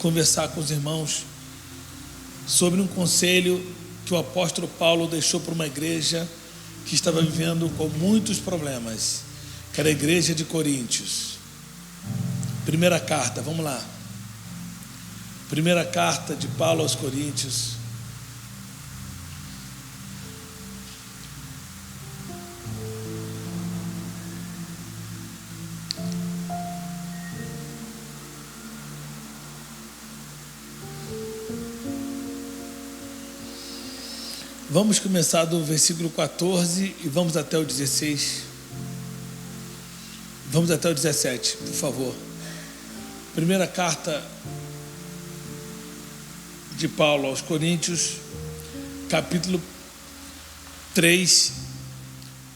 conversar com os irmãos sobre um conselho que o apóstolo Paulo deixou para uma igreja que estava vivendo com muitos problemas, que era a igreja de Coríntios. Primeira carta, vamos lá. Primeira carta de Paulo aos Coríntios. Vamos começar do versículo 14 e vamos até o 16. Vamos até o 17, por favor. Primeira carta de Paulo aos Coríntios, capítulo 3,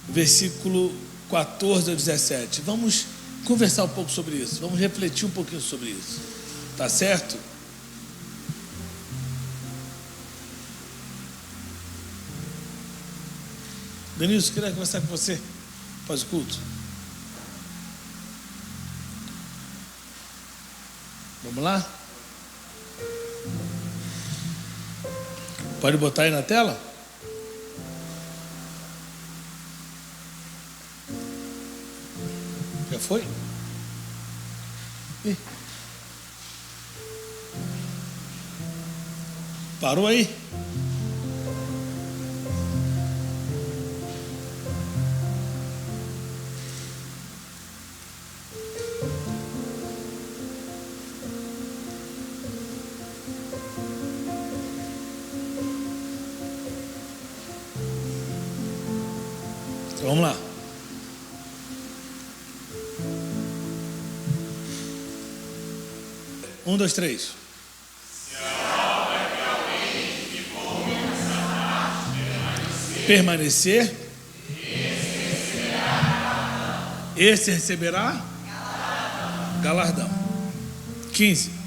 versículo 14 ao 17. Vamos conversar um pouco sobre isso, vamos refletir um pouquinho sobre isso, tá certo? Denilson, queria conversar com você após o culto. Vamos lá? Pode botar aí na tela? Já foi? Ih. Parou aí? Vamos lá. Um, dois, três. Se a obra que alguém ficou permanecer, esse receberá galardão. 15.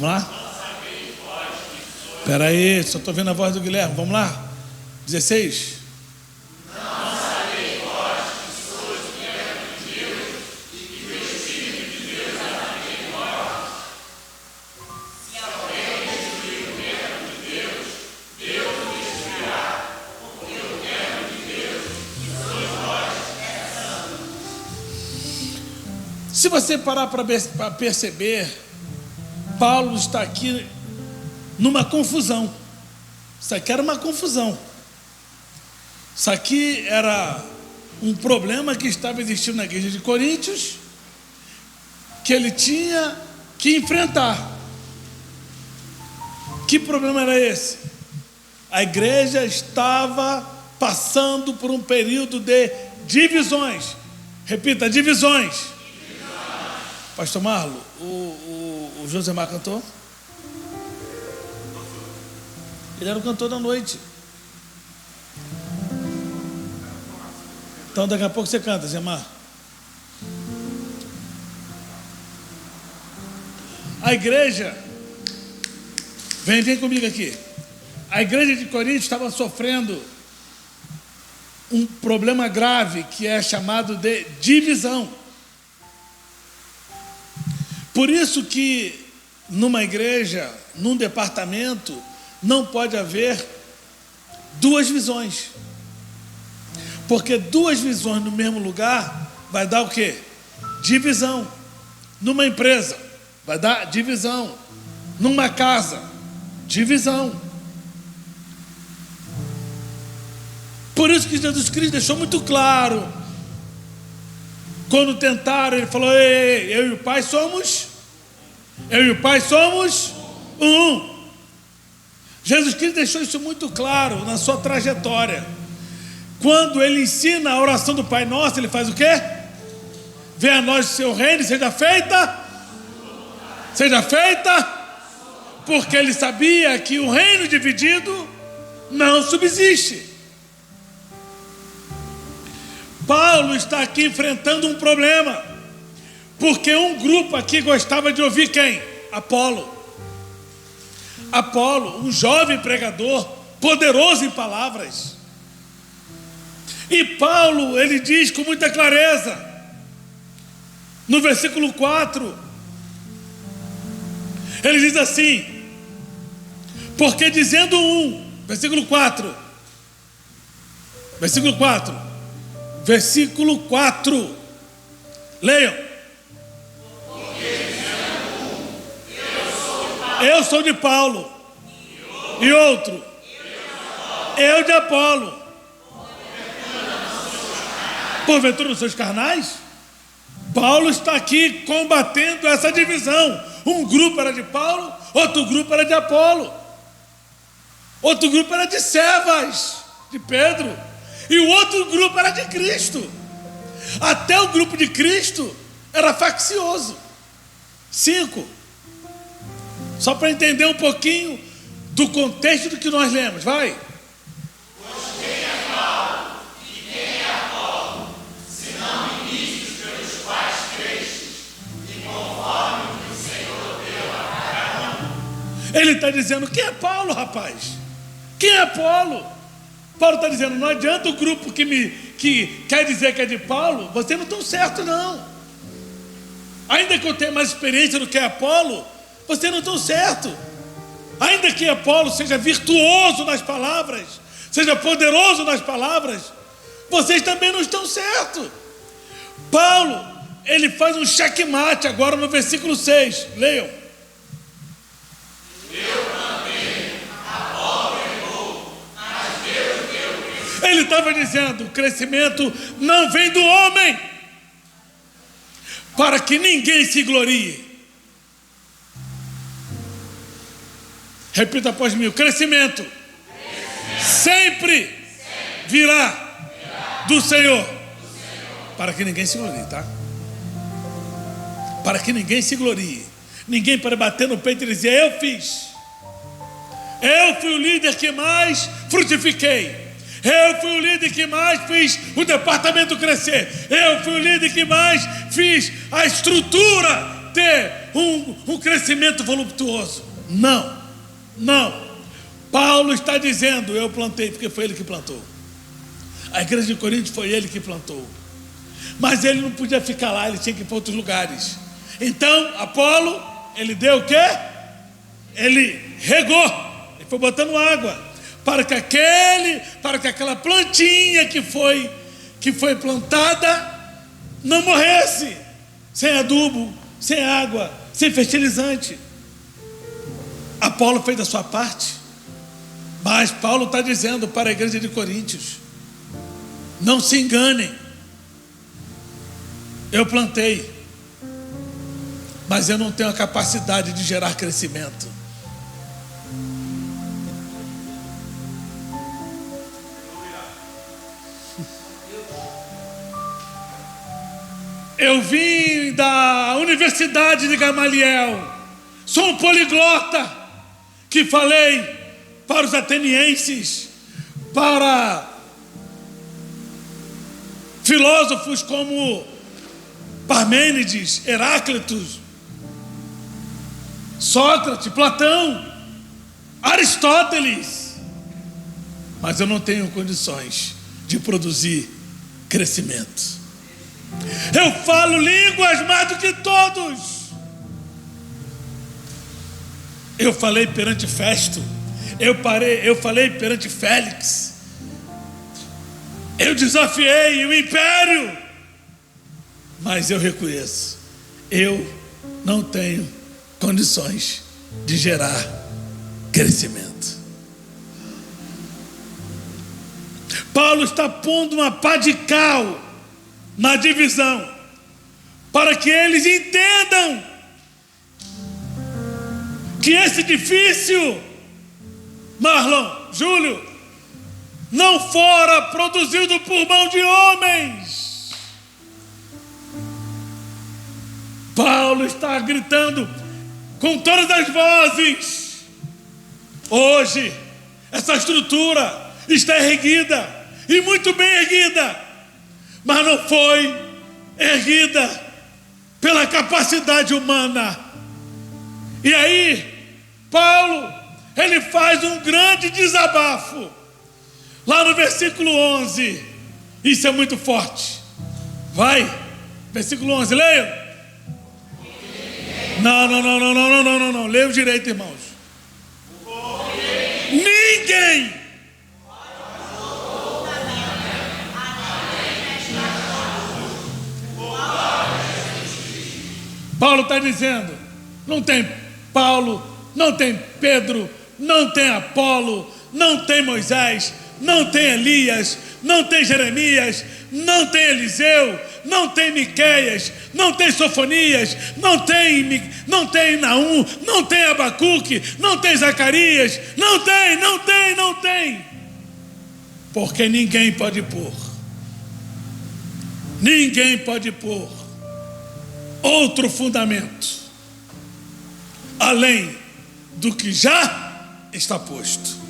Vamos lá? Espera aí, só estou vendo a voz do Guilherme. Vamos lá? 16. Não sabeis vós que sois o templo de Deus e que o Espírito de Deus habita em vós. Se alguém destruir o templo de Deus, Deus o destruirá, porque o templo de Deus, que sois vós, é santo. Se você parar para perceber, Paulo está aqui numa confusão. Isso aqui era uma confusão. Isso aqui era um problema que estava existindo na igreja de Coríntios, que ele tinha que enfrentar. Que problema era esse? A igreja estava passando por um período de divisões. Repita, divisões. Pastor Marlo, o Josemar cantou? Ele era o cantor da noite. Então daqui a pouco você canta, Zemar. A igreja, vem comigo aqui. A igreja de Corinto estava sofrendo um problema grave que é chamado de divisão. Por isso que numa igreja, num departamento, não pode haver duas visões. Porque duas visões no mesmo lugar vai dar o quê? Divisão. Numa empresa, vai dar divisão. Numa casa, divisão. Por isso que Jesus Cristo deixou muito claro. Quando tentaram, ele falou: ei, eu e o Pai somos um. Jesus Cristo deixou isso muito claro na sua trajetória. Quando ele ensina a oração do Pai Nosso, ele faz o quê? Venha a nós o seu reino, seja feita, porque ele sabia que o reino dividido não subsiste. Paulo está aqui enfrentando um problema, porque um grupo aqui gostava de ouvir quem? Apolo. Apolo, um jovem pregador, poderoso em palavras. E Paulo, ele diz com muita clareza, no versículo 4, ele diz assim: porque dizendo versículo 4, leiam. Eu sou de Paulo, e outro, eu de Apolo. Porventura não sois carnais? Paulo está aqui combatendo essa divisão. Um grupo era de Paulo, outro grupo era de Apolo, outro grupo era de Cefas, de Pedro, e o outro grupo era de Cristo. Até o grupo de Cristo era faccioso. 5. Só para entender um pouquinho do contexto do que nós lemos, vai. Pois quem é Paulo e quem é Apolo, senão ministros pelos quais crestes, e conforme o que o Senhor deu a cada um. Ele está dizendo: quem é Paulo, rapaz? Quem é Apolo? Paulo está dizendo: não adianta o grupo que quer dizer que é de Paulo, vocês não estão certos, não. Ainda que eu tenha mais experiência do que Apolo, vocês não estão certos. Ainda que Apolo seja virtuoso nas palavras, seja poderoso nas palavras, vocês também não estão certos. Paulo, ele faz um checkmate agora no versículo 6. Leiam. Ele estava dizendo: o crescimento não vem do homem, para que ninguém se glorie. Repita após mim: o crescimento sempre virá do Senhor, para que ninguém se glorie, tá? Para que ninguém se glorie. Ninguém para bater no peito e dizer: eu fiz, eu fui o líder que mais frutifiquei, eu fui o líder que mais fiz o departamento crescer, eu fui o líder que mais fiz a estrutura ter um crescimento voluptuoso. Não. Paulo está dizendo: eu plantei, porque foi ele que plantou. A igreja de Corinto foi ele que plantou. Mas ele não podia ficar lá, ele tinha que ir para outros lugares. Então, Apolo, ele deu o quê? Ele regou, ele foi botando água, para que aquela plantinha que foi plantada não morresse, sem adubo, sem água, sem fertilizante. Apolo fez a sua parte, mas Paulo está dizendo para a igreja de Coríntios: não se enganem, eu plantei, mas eu não tenho a capacidade de gerar crescimento. Eu vim da Universidade de Gamaliel, sou um poliglota, que falei para os atenienses, para filósofos como Parmênides, Heráclito, Sócrates, Platão, Aristóteles, mas eu não tenho condições de produzir crescimento. Eu falo línguas mais do que todos. Eu falei perante Festo, eu falei perante Félix, eu desafiei o império, mas eu reconheço, eu não tenho condições de gerar crescimento. Paulo está pondo uma pá de cal na divisão, para que eles entendam que esse edifício, Marlon, Júlio, não fora produzido por mão de homens. Paulo está gritando com todas as vozes: hoje essa estrutura está erguida, e muito bem erguida, mas não foi erguida pela capacidade humana. E aí Paulo, faz um grande desabafo. Lá no versículo 11. Isso é muito forte. Vai. Versículo 11, leia. Não. Leia o direito, irmãos. Ninguém. Paulo está dizendo, não tem Paulo, não tem Pedro, não tem Apolo, não tem Moisés, não tem Elias, não tem Jeremias, não tem Eliseu, não tem Miqueias, não tem Sofonias, não tem Naum, não tem Abacuque, não tem Zacarias, não tem. Porque ninguém pode pôr outro fundamento além do que já está posto.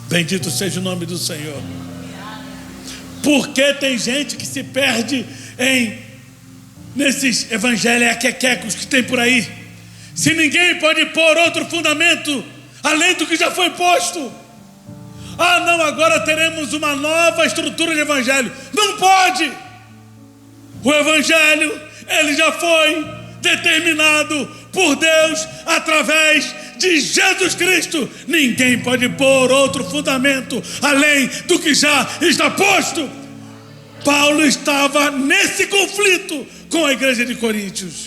Bendito seja o nome do Senhor. Porque tem gente que se perde nesses evangélicos que tem por aí. Se ninguém pode pôr outro fundamento além do que já foi posto. Ah, não, agora teremos uma nova estrutura de evangelho. Não pode. O evangelho, ele já foi determinado por Deus através de Jesus Cristo. Ninguém pode pôr outro fundamento além do que já está posto. Paulo estava nesse conflito com a igreja de Coríntios.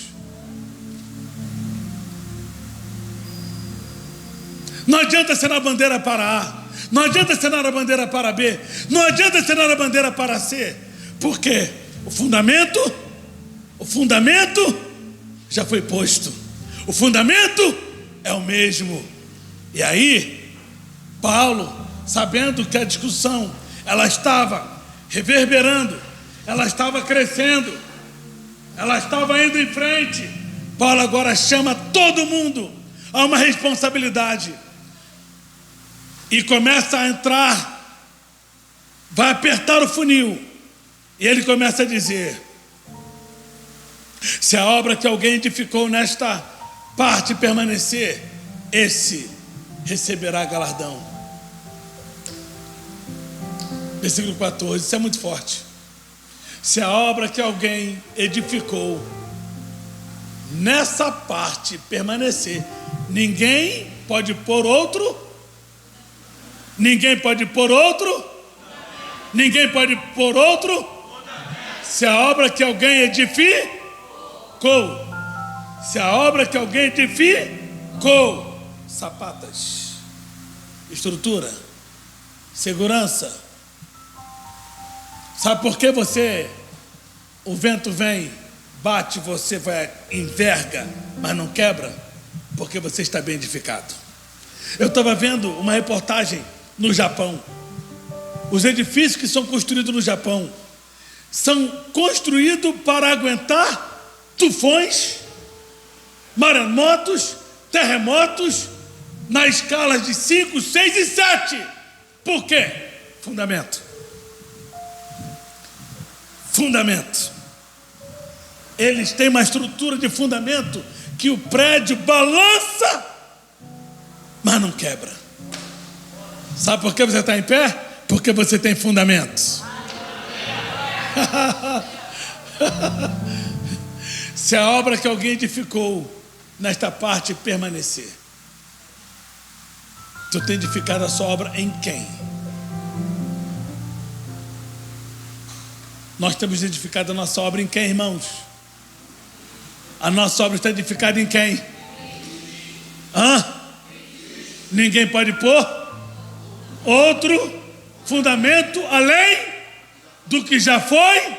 Não adianta ser a bandeira para A, não adianta ser a bandeira para B, não adianta ser a bandeira para C, porque o fundamento já foi posto. O fundamento é o mesmo. E aí, Paulo, sabendo que a discussão ela estava reverberando, ela estava crescendo, ela estava indo em frente, Paulo agora chama todo mundo a uma responsabilidade e começa a entrar, vai apertar o funil, e ele começa a dizer: se a obra que alguém edificou nesta parte permanecer, esse receberá galardão. Versículo 14, isso é muito forte. Se a obra que alguém edificou nessa parte permanecer, ninguém pode pôr outro. Se a obra que alguém edificou, sapatas, estrutura, segurança. Sabe por que o vento vem, bate, você vai, enverga, mas não quebra? Porque você está bem edificado. Eu estava vendo uma reportagem no Japão. Os edifícios que são construídos no Japão são construídos para aguentar tufões, maremotos, terremotos, na escala de 5, 6 e 7. Por quê? Fundamento. Eles têm uma estrutura de fundamento que o prédio balança, mas não quebra. Sabe por que você está em pé? Porque você tem fundamentos. Se a obra que alguém edificou nesta parte permanecer, tu tem edificado a sua obra em quem? Nós temos edificado a nossa obra em quem, irmãos? A nossa obra está edificada em quem? Ninguém pode pôr outro fundamento além do que já foi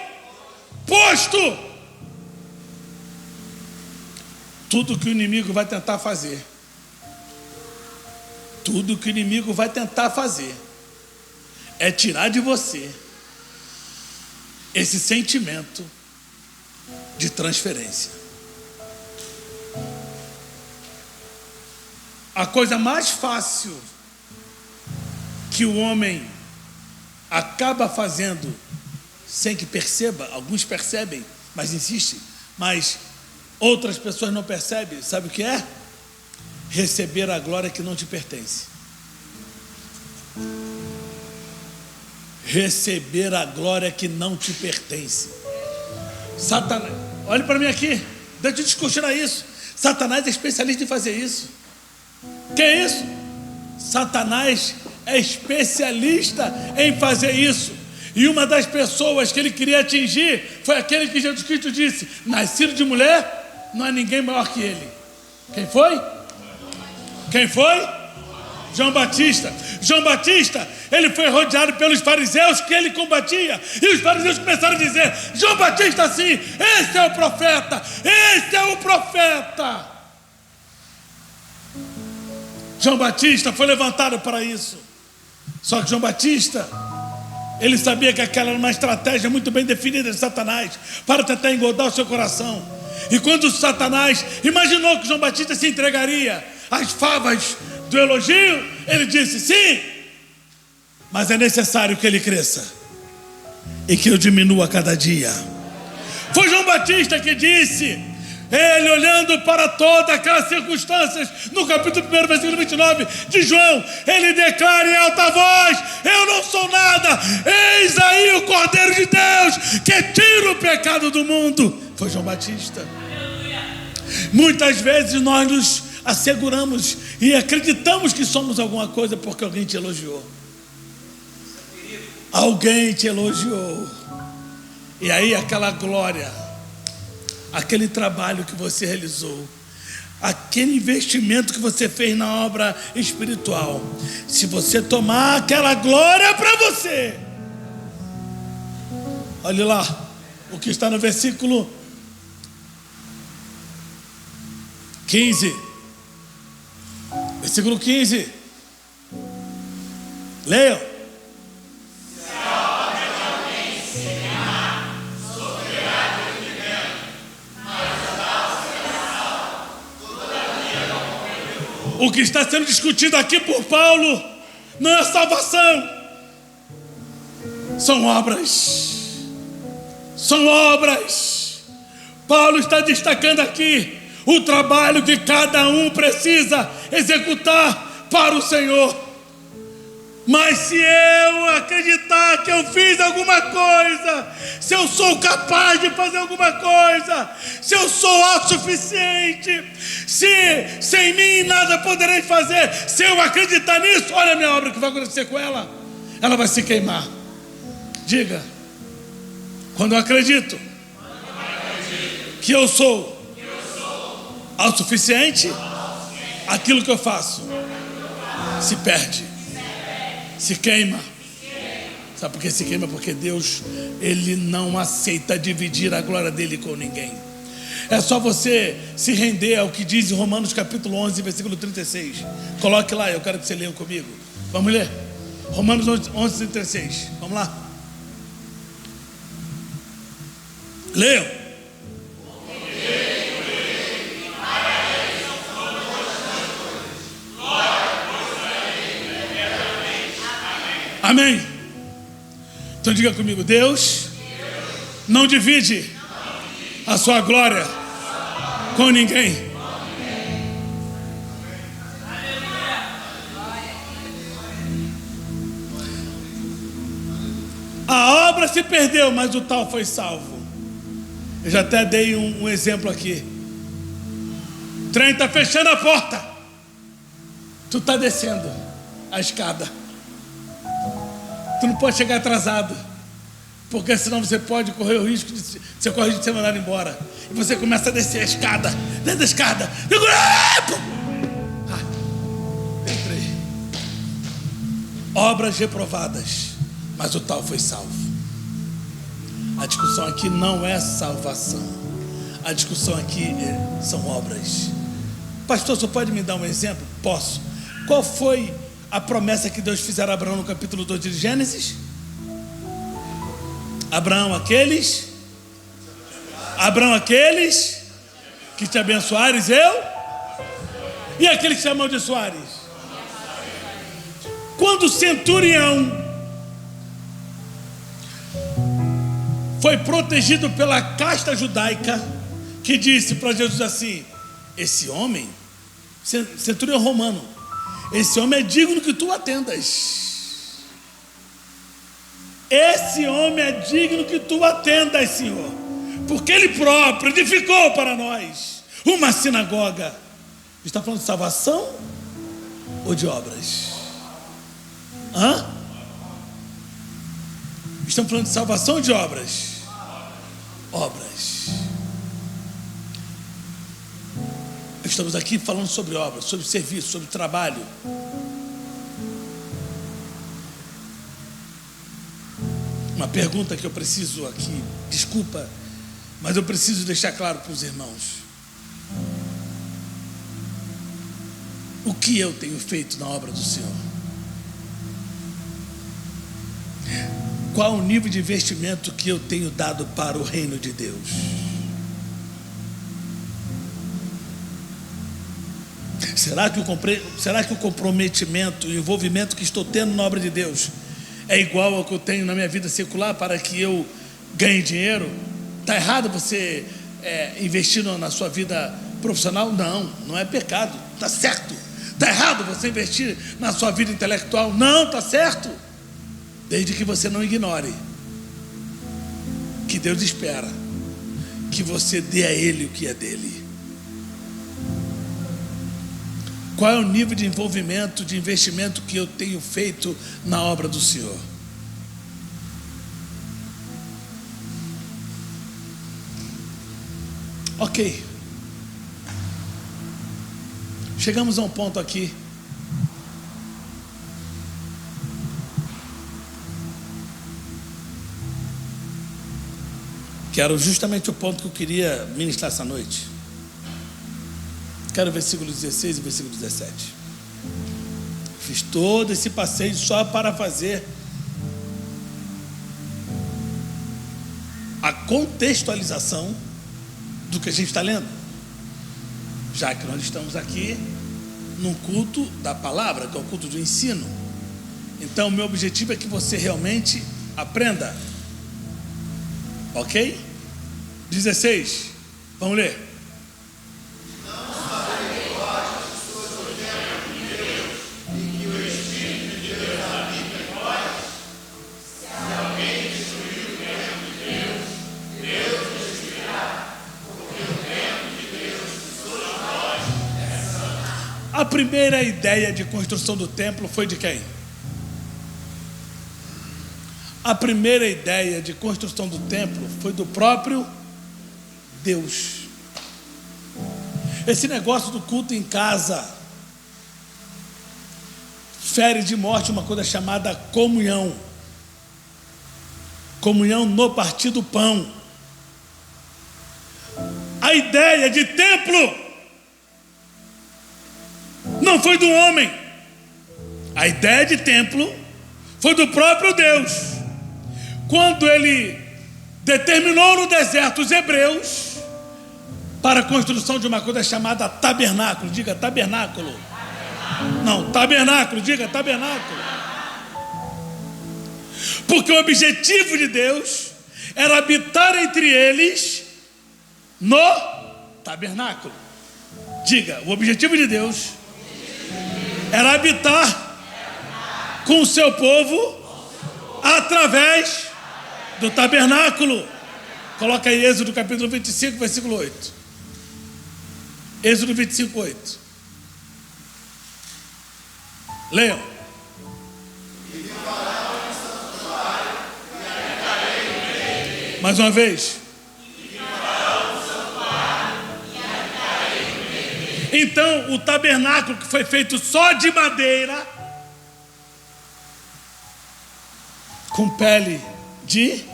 posto. Tudo que o inimigo vai tentar fazer, é tirar de você esse sentimento de transferência. A coisa mais fácil que o homem acaba fazendo sem que perceba, alguns percebem, mas insistem, mas outras pessoas não percebem, sabe o que é? Receber a glória que não te pertence. Receber a glória que não te pertence. Satanás, olhe para mim aqui, deixa eu descortinar isso. Satanás é especialista em fazer isso. Que é isso? Satanás é especialista em fazer isso. E uma das pessoas que ele queria atingir foi aquele que Jesus Cristo disse: nascido de mulher, não há ninguém maior que ele. Quem foi? Quem foi? João Batista. João Batista, ele foi rodeado pelos fariseus que ele combatia. E os fariseus começaram a dizer: João Batista sim, esse é o profeta, esse é o profeta. João Batista foi levantado para isso. Só que João Batista, ele sabia que aquela era uma estratégia muito bem definida de Satanás para tentar engodar o seu coração. E quando Satanás imaginou que João Batista se entregaria às favas do elogio, ele disse: sim, mas é necessário que ele cresça e que eu diminua a cada dia. Foi João Batista que disse, ele olhando para todas aquelas circunstâncias, no capítulo 1, versículo 29 de João, ele declara em alta voz: eu não sou nada, eis aí o Cordeiro de Deus que tira o pecado do mundo. Foi João Batista. Muitas vezes nós nos asseguramos e acreditamos que somos alguma coisa porque alguém te elogiou. Alguém te elogiou. E aí aquela glória, aquele trabalho que você realizou, aquele investimento que você fez na obra espiritual, se você tomar aquela glória para você, olhe lá o que está no versículo 15. Versículo 15. Leiam. O que está sendo discutido aqui por Paulo não é salvação, são obras. São obras. Paulo está destacando aqui o trabalho que cada um precisa executar para o Senhor. Mas se eu acreditar que eu fiz alguma coisa, se eu sou capaz de fazer alguma coisa, se eu sou autossuficiente, se sem mim nada poderei fazer, se eu acreditar nisso, olha a minha obra, o que vai acontecer com ela? Ela vai se queimar. Diga: quando eu acredito que eu sou autossuficiente, aquilo que eu faço se perde, se queima. Sabe por que se queima? Porque Deus, Ele não aceita dividir a glória dEle com ninguém. É só você se render ao que diz em Romanos capítulo 11, versículo 36. Coloque lá, eu quero que você leia comigo. Vamos ler? Romanos 11, 36. Vamos lá. Leiam. Amém. Então diga comigo: Deus não divide a sua glória com ninguém. A obra se perdeu, mas o tal foi salvo. Eu já até dei um exemplo aqui. O trem está fechando a porta, tu está descendo a escada. Tu não pode chegar atrasado, porque senão você pode correr o risco de ser mandado embora. E você começa a descer a escada, dentro da escada. Entrei. Obras reprovadas, mas o tal foi salvo. A discussão aqui não é salvação. A discussão aqui são obras. Pastor, você pode me dar um exemplo? Posso. Qual foi a promessa que Deus fizeram a Abraão no capítulo 2 de Gênesis? Abraão, aqueles que te abençoares, eu, e aqueles que te amaldiçoares. Quando o centurião foi protegido pela casta judaica, que disse para Jesus assim: esse homem, centurião romano, esse homem é digno que tu atendas. Esse homem é digno que tu atendas, Senhor, porque ele próprio edificou para nós uma sinagoga. Está falando de salvação ou de obras? Estamos falando de salvação ou de obras? Obras. Estamos aqui falando sobre obras, sobre serviço, sobre trabalho. Uma pergunta que eu preciso aqui, desculpa, mas eu preciso deixar claro para os irmãos. O que eu tenho feito na obra do Senhor? Qual o nível de investimento que eu tenho dado para o reino de Deus? Será que o comprometimento, o envolvimento que estou tendo na obra de Deus é igual ao que eu tenho na minha vida secular para que eu ganhe dinheiro? Está errado você investir na sua vida profissional? Não, não é pecado, está certo. Está errado você investir na sua vida intelectual? Não, está certo. Desde que você não ignore que Deus espera que você dê a Ele o que é dele. Qual é o nível de envolvimento, de investimento que eu tenho feito na obra do Senhor? Ok. Chegamos a um ponto aqui. Que era justamente o ponto que eu queria ministrar essa noite. Quero o versículo 16 e o versículo 17. Fiz todo esse passeio só para fazer a contextualização do que a gente está lendo, já que nós estamos aqui num culto da palavra, que é o culto do ensino. Então o meu objetivo é que você realmente aprenda. Ok? 16, vamos ler. A primeira ideia de construção do templo foi de quem? A primeira ideia de construção do templo foi do próprio Deus. Esse negócio do culto em casa fere de morte uma coisa chamada comunhão. Comunhão no partir do pão. A ideia de templo não foi do homem. A ideia de templo foi do próprio Deus. Quando ele determinou no deserto os hebreus para a construção de uma coisa chamada tabernáculo. Diga tabernáculo. Não, tabernáculo, diga tabernáculo. Porque o objetivo de Deus era habitar entre eles no tabernáculo. Diga, o objetivo de Deus era habitar com o seu povo através do tabernáculo. Coloca aí Êxodo capítulo 25, versículo 8. Êxodo 25, 8. Leiam. Mais uma vez. Então, o tabernáculo que foi feito só de madeira, com pele de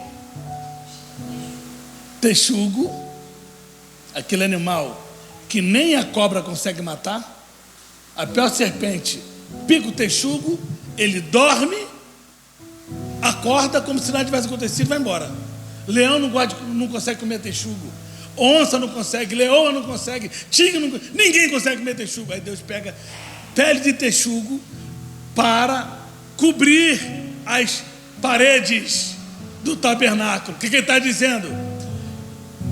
texugo, aquele animal que nem a cobra consegue matar, a pior serpente pica o texugo, ele dorme, acorda como se nada tivesse acontecido e vai embora. Leão não consegue comer texugo. Onça não consegue, leoa não consegue, tigre não consegue, ninguém consegue comer texugo. Aí Deus pega pele de texugo para cobrir as paredes do tabernáculo. O que ele está dizendo?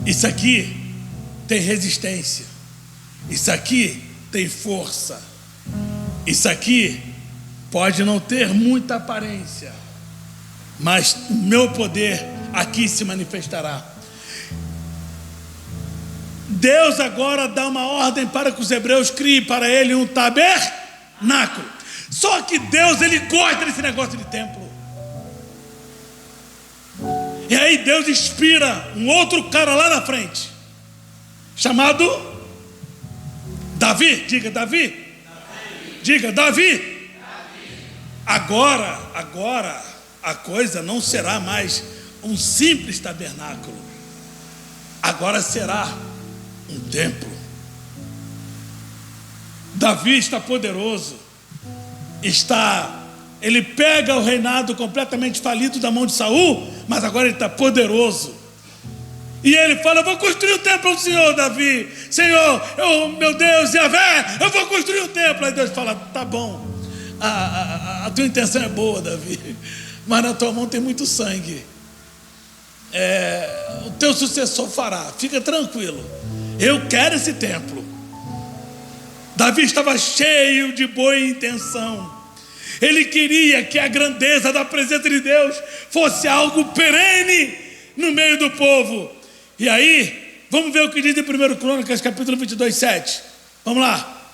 Isso aqui tem resistência. Isso aqui tem força. Isso aqui pode não ter muita aparência, mas o meu poder aqui se manifestará. Deus agora dá uma ordem para que os hebreus criem para ele um tabernáculo. Só que Deus, ele gosta desse negócio de templo. E aí Deus inspira um outro cara lá na frente, chamado Davi. Diga Davi. Diga Davi. Agora a coisa não será mais um simples tabernáculo. Agora será um templo. Davi está poderoso. Ele pega o reinado completamente falido da mão de Saul, mas agora ele está poderoso. E ele fala: eu vou construir o templo ao Senhor, Davi. Senhor, meu Deus, Yahvé, eu vou construir o templo. Aí Deus fala: tá bom, a tua intenção é boa, Davi, mas na tua mão tem muito sangue. O teu sucessor fará, fica tranquilo. Eu quero esse templo. Davi estava cheio de boa intenção. Ele queria que a grandeza da presença de Deus fosse algo perene no meio do povo. E aí, vamos ver o que diz em 1 Crônicas, capítulo 22, 7. Vamos lá.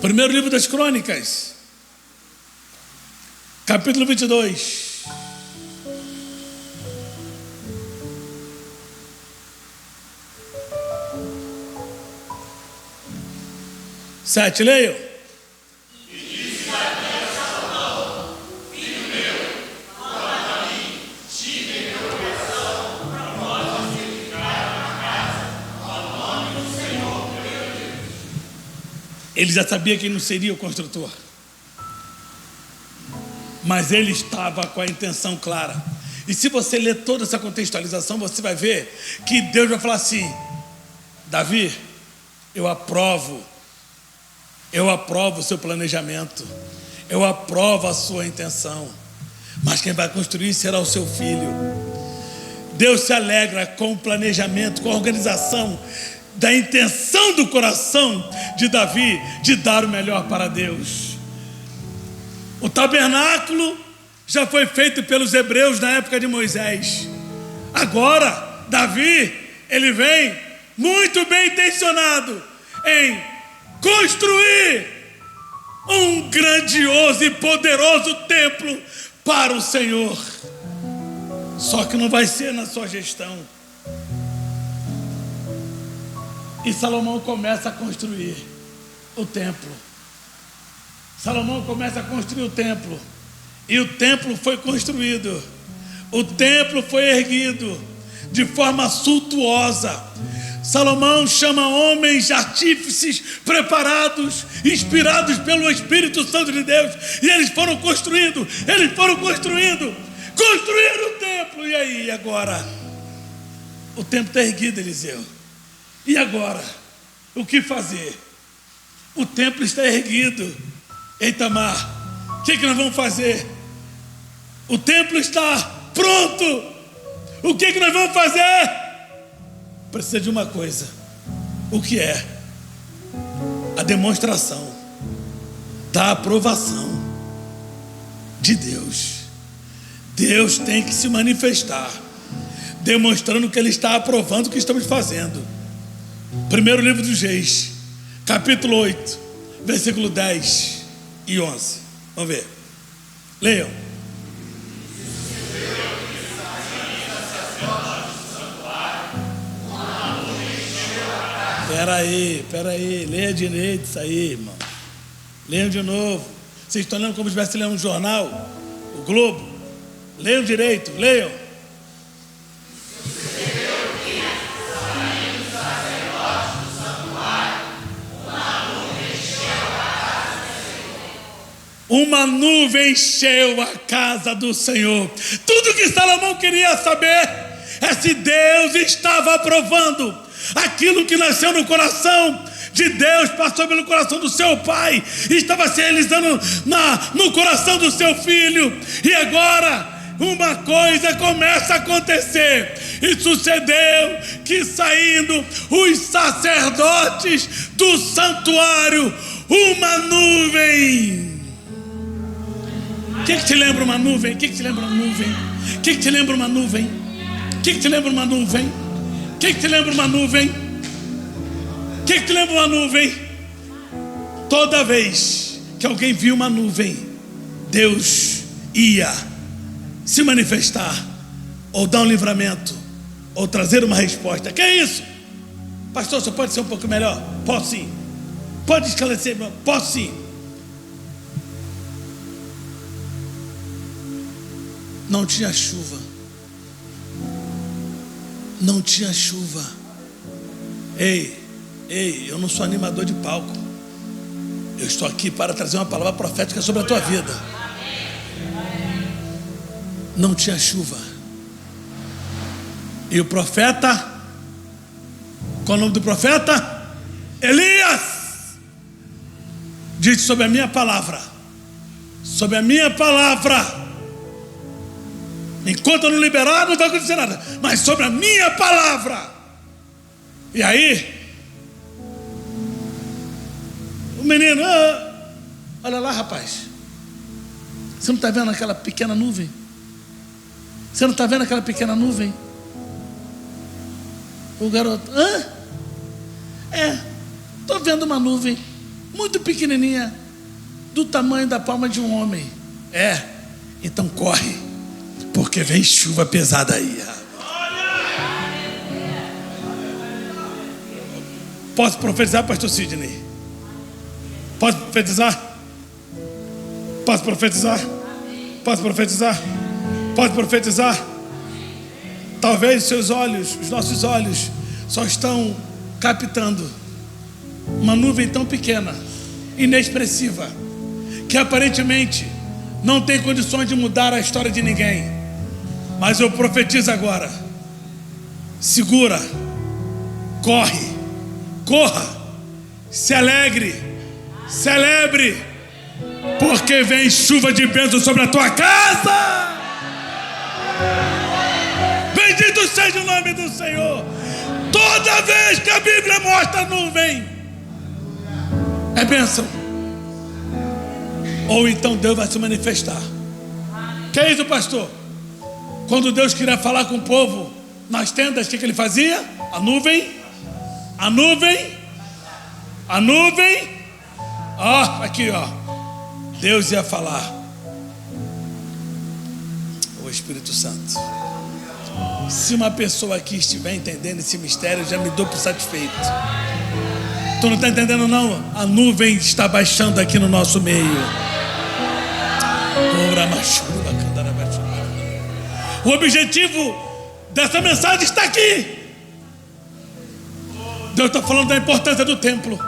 Primeiro livro das Crônicas, capítulo 22. Sete, leiam. E disse Davi a Salomão: filho meu, quanto a mim, tive em meu coração propósito de edificar uma casa ao nome do Senhor meu Deus. Ele já sabia que não seria o construtor, mas ele estava com a intenção clara. E se você ler toda essa contextualização, você vai ver que Deus vai falar assim: Davi, eu aprovo o seu planejamento, eu aprovo a sua intenção, mas quem vai construir será o seu filho. Deus se alegra com o planejamento, com a organização da intenção do coração de Davi de dar o melhor para Deus. O tabernáculo já foi feito pelos hebreus na época de Moisés. Agora Davi, ele vem muito bem intencionado em construir um grandioso e poderoso templo para o Senhor. Só que não vai ser na sua gestão. E Salomão começa a construir o templo. Salomão começa a construir o templo. E o templo foi construído. O templo foi erguido de forma suntuosa. Salomão chama homens artífices preparados, inspirados pelo Espírito Santo de Deus, e eles foram construindo construíram o templo. E aí, agora o templo está erguido, Eliseu. E agora, o que fazer? O templo está erguido. Ei, Tamar, o que nós vamos fazer? O templo está pronto. O que nós vamos fazer? Precisa de uma coisa. O que é? A demonstração da aprovação de Deus. Deus tem que se manifestar, demonstrando que Ele está aprovando o que estamos fazendo. Primeiro livro dos Reis, capítulo 8, versículo 10 e 11. Vamos ver. Leiam. Espera aí, leia direito isso aí, irmão. Leiam de novo. Vocês estão lendo como se estivesse lendo um jornal, o Globo. Leiam direito, leiam. Uma nuvem encheu a casa do Senhor. Tudo que Salomão queria saber é se Deus estava aprovando aquilo que nasceu no coração de Deus, passou pelo coração do seu pai, e estava se realizando no coração do seu filho. E agora uma coisa começa a acontecer. E sucedeu que, saindo os sacerdotes do santuário, uma nuvem. O que te lembra uma nuvem? O que te lembra uma nuvem? O que te lembra uma nuvem? O que te lembra uma nuvem? O que te lembra uma nuvem? O que te lembra uma nuvem? Toda vez que alguém viu uma nuvem, Deus ia se manifestar, ou dar um livramento, ou trazer uma resposta. Que é isso? Pastor, só pode ser um pouco melhor? Posso sim. Pode esclarecer? Posso sim. Não tinha chuva. Não tinha chuva. Ei, eu não sou animador de palco. Eu estou aqui para trazer uma palavra profética sobre a tua vida. Não tinha chuva. E o profeta, qual é o nome do profeta? Elias. Diz sobre a minha palavra. Sobre a minha palavra. Enquanto eu não liberar, não vai acontecer nada. Mas sobre a minha palavra. E aí, o menino, olha lá, rapaz. Você não está vendo aquela pequena nuvem? Você não está vendo aquela pequena nuvem? O garoto, estou vendo uma nuvem muito pequenininha, do tamanho da palma de um homem. Então corre, porque vem chuva pesada aí. Posso profetizar, pastor Sidney? Posso profetizar? Posso profetizar? Posso profetizar? Posso profetizar? Talvez seus olhos, os nossos olhos, só estão captando uma nuvem tão pequena, inexpressiva, que aparentemente não tem condições de mudar a história de ninguém. Mas eu profetizo agora: segura, corre, corra, se alegre, celebre, porque vem chuva de bênção sobre a tua casa. Bendito seja o nome do Senhor. Toda vez que a Bíblia mostra a nuvem, é bênção. Ou então Deus vai se manifestar. Que é isso, pastor? Quando Deus queria falar com o povo nas tendas, o que ele fazia? A nuvem. Aqui, Deus ia falar. O Espírito Santo. Se uma pessoa aqui estiver entendendo esse mistério, já me dou por satisfeito. Tu não está entendendo, não? A nuvem está baixando aqui no nosso meio. O objetivo dessa mensagem está aqui. Deus está falando da importância do templo.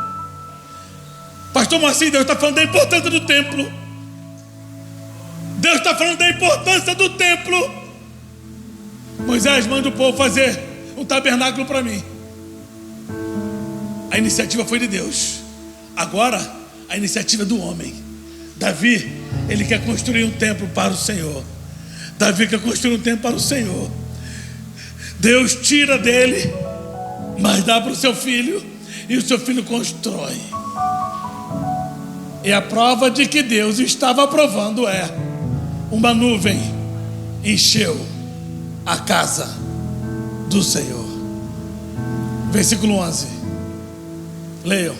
Pastor Moacir, Deus está falando da importância do templo. Deus está falando da importância do templo. Moisés, manda o povo fazer um tabernáculo para mim. A iniciativa foi de Deus. Agora a iniciativa é do homem. Davi, ele quer construir um templo para o Senhor. Davi quer construir um templo para o Senhor. Deus tira dele, mas dá para o seu filho, e o seu filho constrói. E a prova de que Deus estava aprovando uma nuvem encheu a casa do Senhor. Versículo 11. Leiam.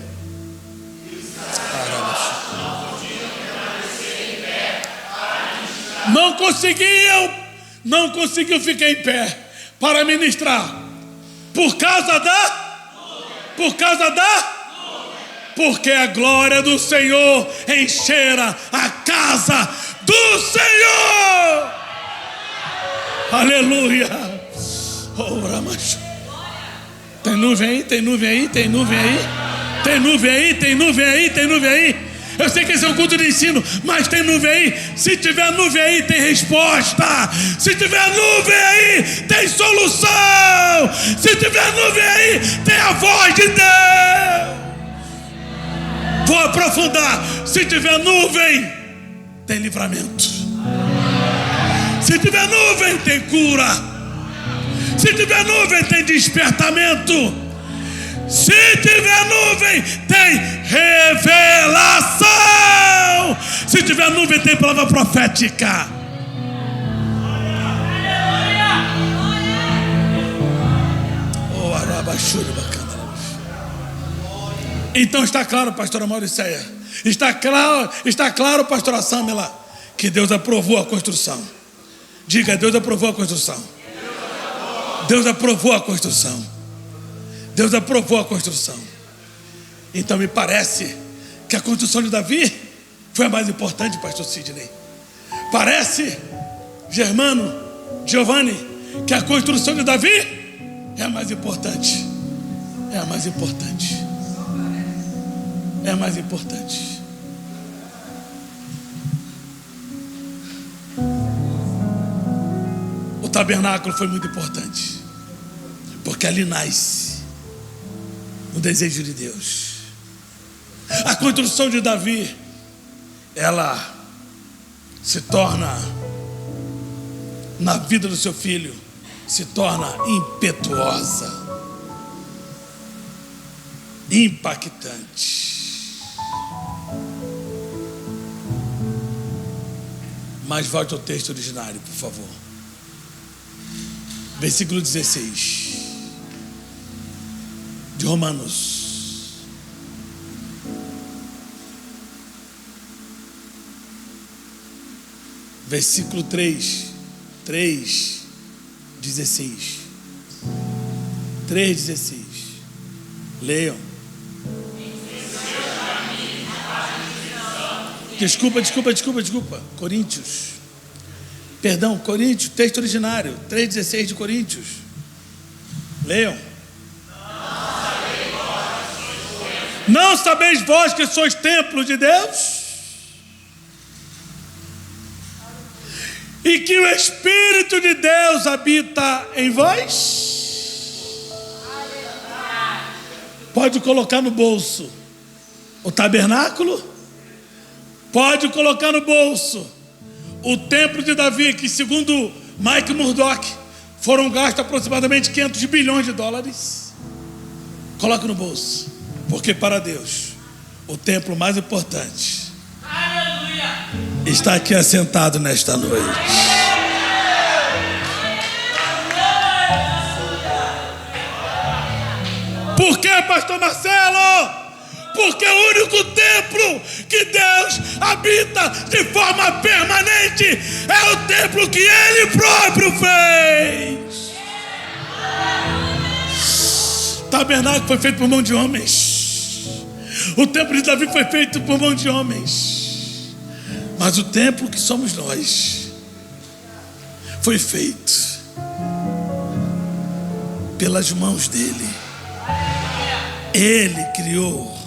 Não conseguiam ficar em pé para ministrar. Porque a glória do Senhor enchera a casa do Senhor. Aleluia. Tem nuvem aí? Tem nuvem aí? Tem nuvem aí? Tem nuvem aí? Tem nuvem aí? Tem nuvem aí? Eu sei que esse é um culto de ensino, mas tem nuvem aí? Se tiver nuvem aí, tem resposta. Se tiver nuvem aí, tem solução. Se tiver nuvem aí, tem a voz de Deus. Vou aprofundar. Se tiver nuvem, tem livramento. Se Se tiver nuvem, tem cura. Se tiver nuvem, tem despertamento. Se tiver nuvem, tem revelação. Se tiver nuvem, tem palavra profética. Oh, então está claro, pastora Mauricéia. Está claro, pastora Samela, que Deus aprovou a construção. Diga, Deus aprovou a construção. Deus aprovou a construção. Deus aprovou a construção. Então me parece que a construção de Davi foi a mais importante, pastor Sidney. Parece, Germano, Giovanni, que a construção de Davi é a mais importante. É a mais importante. É a mais importante. O tabernáculo foi muito importante, porque ali nasce o desejo de Deus. A construção de Davi, ela se torna, na vida do seu filho, se torna impetuosa, impactante. Mas volte ao texto originário, por favor. Versículo 16 de Romanos. Versículo 3:16. 3:16. Leiam. Desculpa. Coríntios. Perdão, Coríntios, texto originário, 3:16 de Coríntios. Leiam. Não sabeis vós que sois templo de Deus? E que o Espírito de Deus habita em vós? Pode colocar no bolso o tabernáculo. Pode colocar no bolso o templo de Davi, que segundo Mike Murdock foram gastos aproximadamente 500 bilhões de dólares. Coloca no bolso, porque para Deus o templo mais importante está aqui assentado nesta noite. Por que, pastor Marcelo? Porque o único templo que Deus habita de forma permanente é o templo que Ele próprio fez. O tabernáculo foi feito por mão de homens. O templo de Davi foi feito por mão de homens. Mas o templo que somos nós foi feito pelas mãos dele. Ele criou.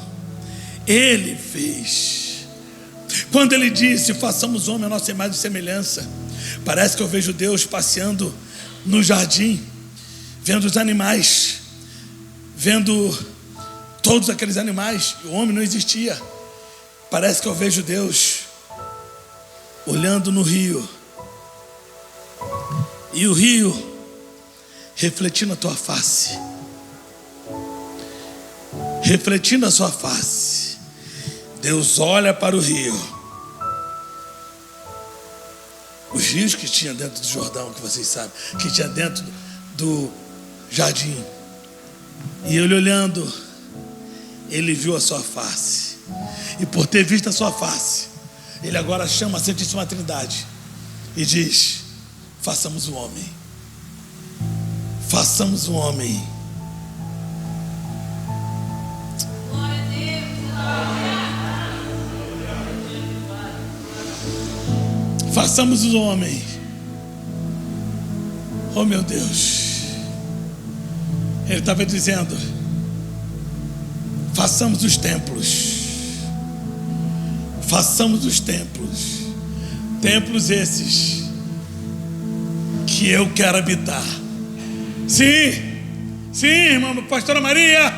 Ele fez. Quando ele disse: façamos homem a nossa imagem e semelhança, parece que eu vejo Deus passeando no jardim, vendo os animais, vendo todos aqueles animais. O homem não existia. Parece que eu vejo Deus olhando no rio, e o rio refletindo a tua face, refletindo a sua face. Deus olha para o rio, os rios que tinha dentro do Jordão, que vocês sabem, que tinha dentro do jardim, e ele olhando, ele viu a sua face, e por ter visto a sua face, ele agora chama a Santíssima Trindade e diz: façamos um homem, façamos um homem. Façamos um homem. Oh meu Deus. Ele estava dizendo: façamos os templos. Façamos os templos. Templos esses que eu quero habitar. Sim, irmã pastora Maria.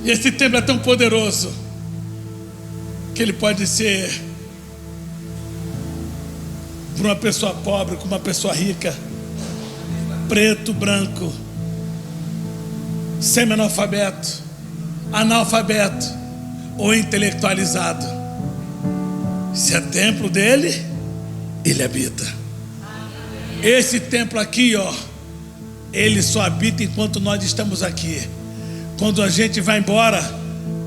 E esse templo é tão poderoso que ele pode ser para uma pessoa pobre, com uma pessoa rica, preto, branco, semi-analfabeto, analfabeto ou intelectualizado. Se é templo dele, ele habita. Esse templo aqui, ó, ele só habita enquanto nós estamos aqui. Quando a gente vai embora,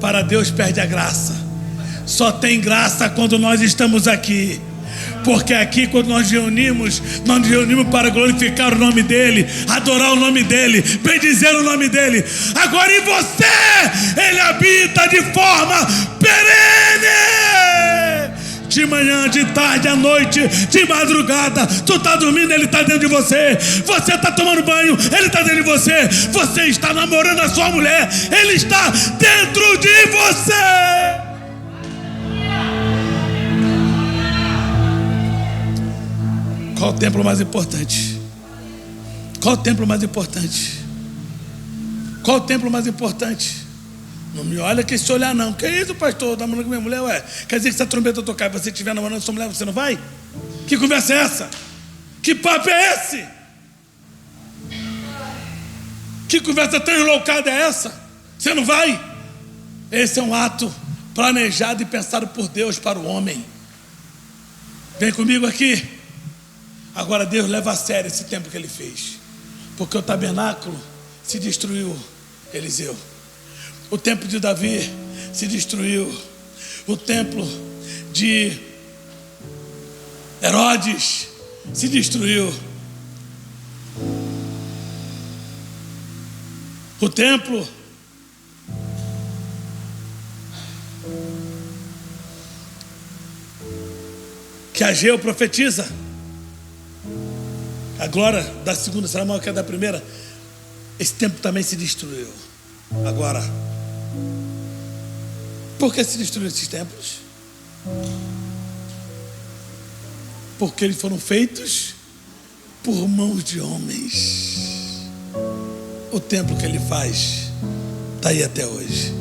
para Deus perde a graça. Só tem graça quando nós estamos aqui. Porque aqui, quando nós nos reunimos para glorificar o nome dEle, adorar o nome dEle, bendizer o nome dEle. Agora em você, Ele habita de forma perene. De manhã, de tarde, à noite, de madrugada. Tu está dormindo, Ele está dentro de você. Você está tomando banho, Ele está dentro de você. Você está namorando a sua mulher, Ele está dentro de você. Qual o templo mais importante? Qual o templo mais importante? Qual o templo mais importante? Não me olha com esse olhar não. Que isso, pastor? Namorando com minha mulher, ué? Quer dizer que se a trombeta tocar e você estiver namorando com sua mulher, você não vai? Que conversa é essa? Que papo é esse? Que conversa tão enloucada é essa? Você não vai? Esse é um ato planejado e pensado por Deus para o homem. Vem comigo aqui. Agora Deus leva a sério esse tempo que Ele fez. Porque o tabernáculo se destruiu, Eliseu. O templo de Davi se destruiu. O templo de Herodes se destruiu. O templo que Ageu profetiza, a glória da segunda será maior que a da primeira. Esse templo também se destruiu. Agora, por que se destruíram esses templos? Porque eles foram feitos por mãos de homens. O templo que Ele faz está aí até hoje.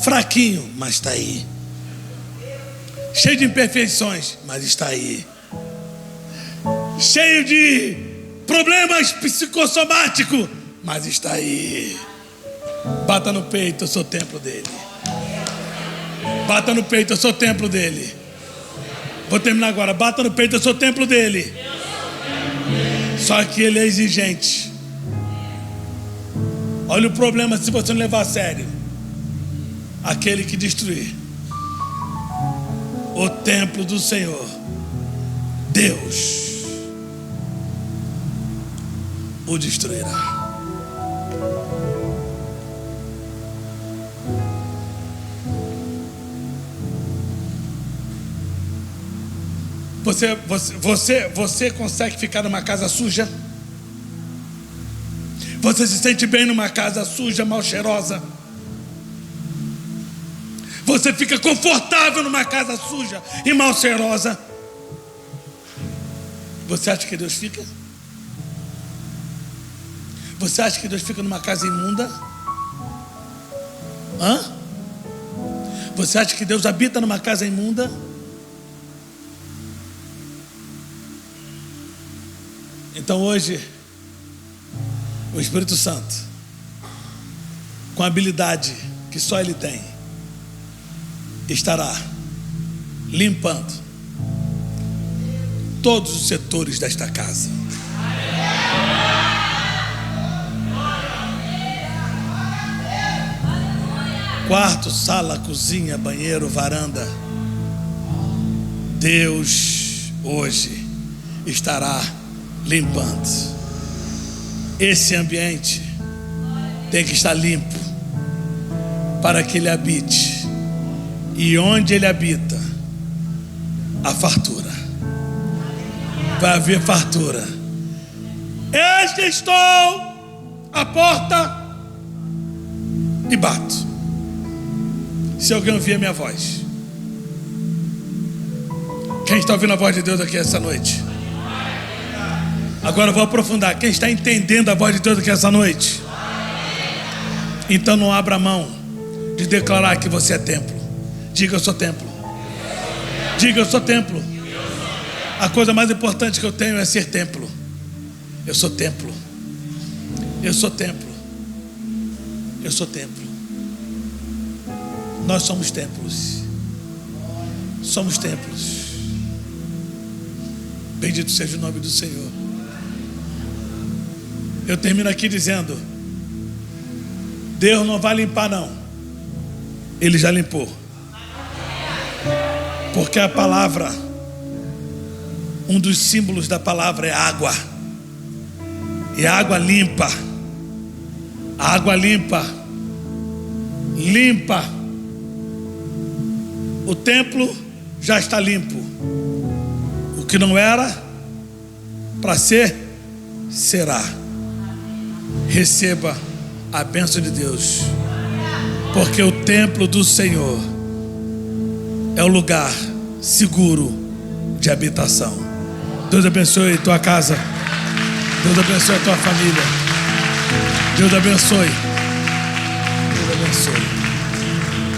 Fraquinho, mas está aí. Cheio de imperfeições, mas está aí. Cheio de problemas psicossomáticos, mas está aí. Bata no peito, eu sou templo dele. Bata no peito, eu sou templo dele. Vou terminar agora. Bata no peito, eu sou templo dele. Só que ele é exigente. Olha o problema se você não levar a sério. Aquele que destruir o templo do Senhor, Deus o destruirá. Você consegue ficar numa casa suja? Você se sente bem numa casa suja, mal cheirosa? Você fica confortável numa casa suja e mal cheirosa? Você acha que Deus fica? Você acha que Deus fica numa casa imunda? Hã? Você acha que Deus habita numa casa imunda? Então hoje, o Espírito Santo, com a habilidade que só Ele tem, estará limpando todos os setores desta casa. Quarto, sala, cozinha, banheiro, varanda. Deus hoje estará limpando. Esse ambiente tem que estar limpo para que Ele habite. E onde Ele habita, a fartura. Vai haver fartura. Eis que estou à porta e bato. Se alguém ouvir a minha voz. Quem está ouvindo a voz de Deus aqui essa noite? Agora eu vou aprofundar. Quem está entendendo a voz de Deus aqui essa noite? Então não abra mão de declarar que você é templo. Diga: eu sou templo. Diga: eu sou templo. A coisa mais importante que eu tenho é ser templo. Eu sou templo. Eu sou templo. Eu sou templo. Nós somos templos. Somos templos. Bendito seja o nome do Senhor. Eu termino aqui dizendo: Deus não vai limpar, não. Ele já limpou. Porque a palavra, um dos símbolos da palavra é água. E a água limpa. A água limpa. Limpa. O templo já está limpo. O que não era para ser, será. Receba a bênção de Deus. Porque o templo do Senhor é o lugar seguro de habitação. Deus abençoe tua casa. Deus abençoe a tua família. Deus abençoe. Deus abençoe.